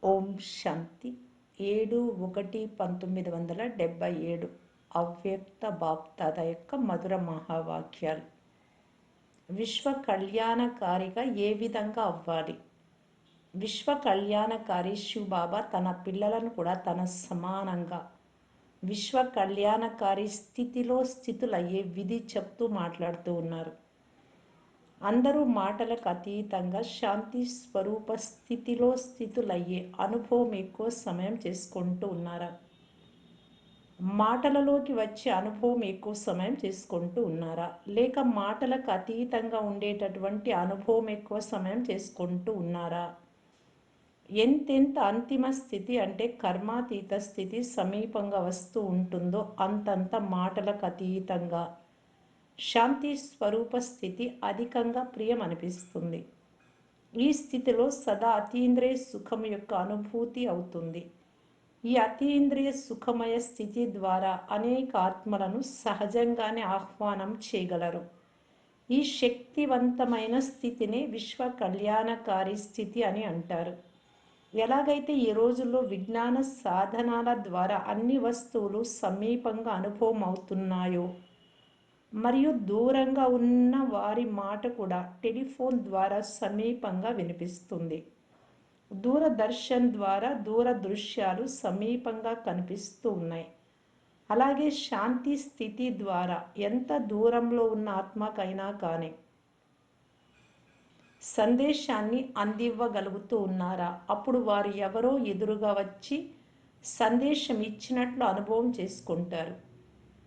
ఓం శాంతి 7/1/1977 అవ్యక్త బాప్దాద యొక్క మధుర మహావాక్యాలు. విశ్వ కళ్యాణకారిగా ఏ విధంగా అవ్వాలి? విశ్వ కళ్యాణకారి శివ్ బాబా తన పిల్లలను కూడా తన సమానంగా విశ్వ కళ్యాణకారి స్థితులయ్యే విధి చెప్తూ మాట్లాడుతూ ఉన్నారు. అందరూ మాటలకు అతీతంగా శాంతి స్వరూప స్థితులయ్యే అనుభవం ఎక్కువ సమయం చేసుకుంటూ ఉన్నారా? మాటలలోకి వచ్చే అనుభవం ఎక్కువ సమయం చేసుకుంటూ ఉన్నారా? లేక మాటలకు అతీతంగా ఉండేటటువంటి అనుభవం ఎక్కువ సమయం చేసుకుంటూ ఉన్నారా? ఎంతెంత అంతిమ స్థితి అంటే కర్మాతీత స్థితి సమీపంగా వస్తూ ఉంటుందో అంతంత మాటలకు అతీతంగా శాంతి స్వరూప స్థితి అధికంగా ప్రియమనిపిస్తుంది. ఈ స్థితిలో సదా అతీంద్రియ సుఖం యొక్క అనుభూతి అవుతుంది. ఈ అతీంద్రియ సుఖమయ స్థితి ద్వారా అనేక ఆత్మలను సహజంగానే ఆహ్వానం చేయగలరు. ఈ శక్తివంతమైన స్థితిని విశ్వ కళ్యాణకారి స్థితి అని అంటారు. ఎలాగైతే ఈ రోజుల్లో విజ్ఞాన సాధనాల ద్వారా అన్ని వస్తువులు సమీపంగా అనుభవం అవుతున్నాయో, మరియు దూరంగా ఉన్న వారి మాట కూడా టెలిఫోన్ ద్వారా సమీపంగా వినిపిస్తుంది. దూరదర్శన్ ద్వారా దూర దృశ్యాలు సమీపంగా కనిపిస్తూ ఉన్నాయి. అలాగే శాంతి స్థితి ద్వారా ఎంత దూరంలో ఉన్న ఆత్మకైనా కానీ సందేశాన్ని అందివ్వగలుగుతూ ఉన్నారా? అప్పుడు వారు ఎవరో ఎదురుగా వచ్చి సందేశం ఇచ్చినట్లు అనుభవం చేసుకుంటారు.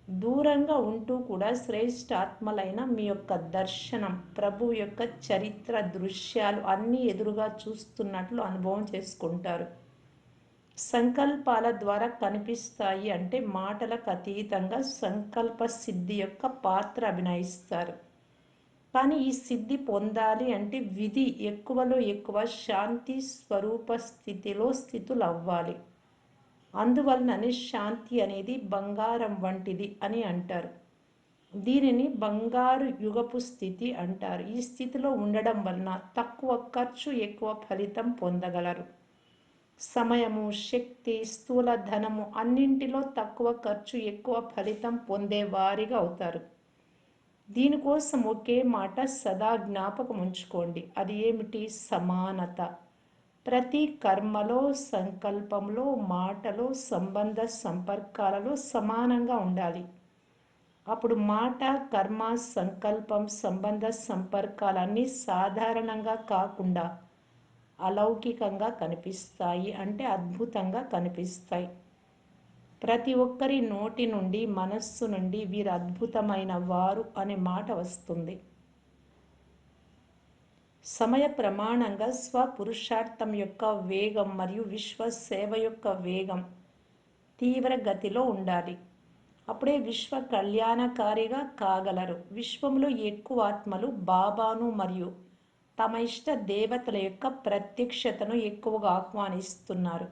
దూరంగా ఉంటూ కూడా శ్రేష్ఠ ఆత్మలైన మీ యొక్క దర్శనం, ప్రభు యొక్క చరిత్ర దృశ్యాలు అన్నీ ఎదురుగా చూస్తున్నట్లు అనుభవం చేసుకుంటారు. సంకల్పాల ద్వారా కనిపిస్తాయి అంటే మాటలకు అతీతంగా సంకల్ప సిద్ధి యొక్క పాత్ర అభినయిస్తారు. కానీ ఈ సిద్ధి పొందాలి అంటే విధి ఎక్కువలో ఎక్కువ శాంతి స్వరూప స్థితులు అవ్వాలి. అందువలననే శాంతి అనేది బంగారం వంటిది అని అంటారు. దీనిని బంగారు యుగపు స్థితి అంటారు. ఈ స్థితిలో ఉండడం వలన తక్కువ ఖర్చు ఎక్కువ ఫలితం పొందగలరు. సమయము, శక్తి, స్థూల ధనము అన్నింటిలో తక్కువ ఖర్చు ఎక్కువ ఫలితం పొందేవారిగా అవుతారు. దీనికోసం ఒకే మాట సదా జ్ఞాపకం ఉంచుకోండి. అది ఏమిటి? సమానత. ప్రతి కర్మలో, సంకల్పంలో, మాటలో, సంబంధ సంపర్కాలలో సమానంగా ఉండాలి. అప్పుడు మాట, కర్మ, సంకల్పం, సంబంధ సంపర్కాలన్నీ సాధారణంగా కాకుండా అలౌకికంగా కనిపిస్తాయి అంటే అద్భుతంగా కనిపిస్తాయి. ప్రతి ఒక్కరి నోటి నుండి, మనస్సు నుండి వీరు అద్భుతమైన వారు అనే మాట వస్తుంది. సమయ ప్రమాణంగా స్వపురుషార్థం యొక్క వేగం మరియు విశ్వ సేవ యొక్క వేగం తీవ్ర గతిలో ఉండాలి. అప్పుడే విశ్వ కళ్యాణకారిగా కాగలరు. విశ్వంలో ఎక్కువ ఆత్మలు బాబాను మరియు తమ ఇష్ట దేవతల యొక్క ప్రత్యక్షతను ఎక్కువగా ఆహ్వానిస్తున్నారు.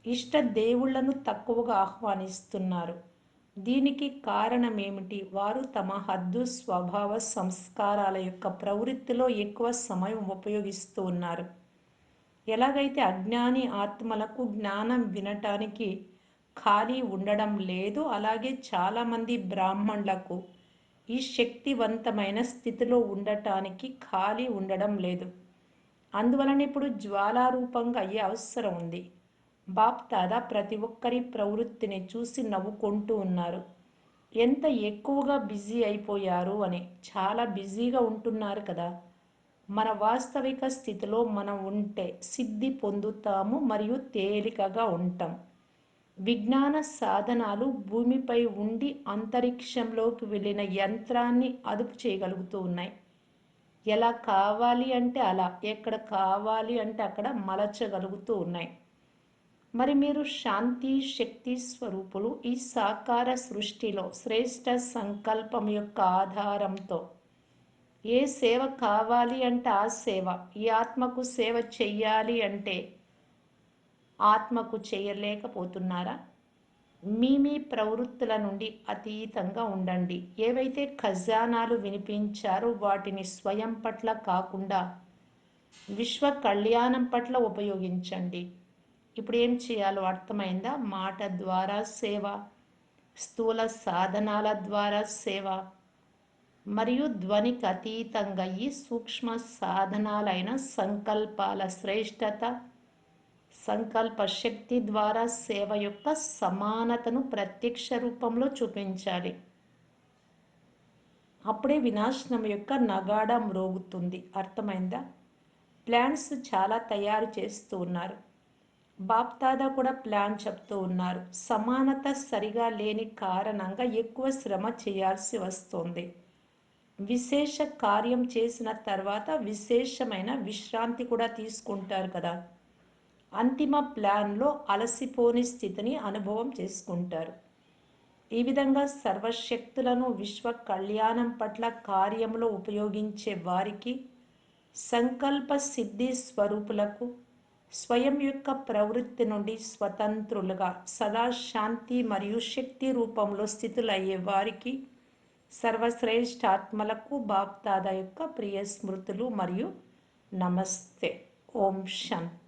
ఇష్ట దేవుళ్లను తక్కువగా ఆహ్వానిస్తున్నారు. దీనికి కారణం ఏమిటి? వారు తమ హద్దు స్వభావ సంస్కారాల యొక్క ప్రవృత్తిలో ఎక్కువ సమయం ఉపయోగిస్తూ ఉన్నారు. ఎలాగైతే అజ్ఞాని ఆత్మలకు జ్ఞానం వినటానికి ఖాళీ ఉండడం లేదు, అలాగే చాలామంది బ్రాహ్మణులకు ఈ శక్తివంతమైన స్థితిలో ఉండటానికి ఖాళీ ఉండడం లేదు. అందువలన ఇప్పుడు జ్వాలారూపంగా అయ్యే అవసరం ఉంది. బాప్దాదా ప్రతి ఒక్కరి ప్రవృత్తిని చూసి నవ్వుకుంటూ ఉన్నారు. ఎంత ఎక్కువగా బిజీ అయిపోయారు అని. చాలా బిజీగా ఉంటున్నారు కదా. మన వాస్తవిక స్థితిలో మనం ఉంటే సిద్ధి పొందుతాము మరియు తేలికగా ఉంటాం. విజ్ఞాన సాధనాలు భూమిపై ఉండి అంతరిక్షంలోకి వెళ్ళిన యంత్రాన్ని అదుపు చేయగలుగుతూ ఉన్నాయి. ఎలా కావాలి అంటే అలా, ఎక్కడ కావాలి అంటే అక్కడ మలచగలుగుతూ ఉన్నాయి. మరి మీరు శాంతి శక్తి స్వరూపులు. ఈ సాకార సృష్టిలో శ్రేష్ఠ సంకల్పం యొక్క ఆధారంతో ఏ సేవ కావాలి అంటే ఆ సేవ, ఈ ఆత్మకు సేవ చెయ్యాలి అంటే ఆత్మకు చేయలేకపోతున్నారా? మీ ప్రవృత్తుల నుండి అతీతంగా ఉండండి. ఏవైతే ఖజానాలు వినిపించారో వాటిని స్వయం పట్ల కాకుండా విశ్వ కళ్యాణం పట్ల ఉపయోగించండి. ఇప్పుడు ఏం చేయాలో అర్థమైందా? మాట ద్వారా సేవ, స్థూల సాధనాల ద్వారా సేవ, మరియు ధ్వనికి అతీతంగా ఈ సూక్ష్మ సాధనాలైన సంకల్పాల శ్రేష్టత, సంకల్ప శక్తి ద్వారా సేవ యొక్క సమానతను ప్రత్యక్ష రూపంలో చూపించాలి. అప్పుడే వినాశనం యొక్క నగాడ మ్రోగుతుంది. అర్థమైందా? ప్లాన్స్ చాలా తయారు చేస్తూ ఉన్నారు. బాప్దాదా కూడా ప్లాన్ చెప్తూ ఉన్నారు. సమానత సరిగా లేని కారణంగా ఎక్కువ శ్రమ చేయాల్సి వస్తుంది. విశేష కార్యం చేసిన తర్వాత విశేషమైన విశ్రాంతి కూడా తీసుకుంటారు కదా. అంతిమ ప్లాన్లో అలసిపోని స్థితిని అనుభవం చేసుకుంటారు. ఈ విధంగా సర్వశక్తులను విశ్వ కళ్యాణం పట్ల కార్యంలో ఉపయోగించే వారికి, సంకల్ప సిద్ధి స్వరూపులకు, స్వయం యొక్క ప్రవృత్తి నుండి స్వతంత్రులుగా సదా శాంతి మరియు శక్తి రూపంలో స్థితులయ్యే వారికి, సర్వశ్రేష్ఠాత్మలకు బాప్దాదా యొక్క ప్రియ స్మృతులు మరియు నమస్తే. ఓం శాంతి.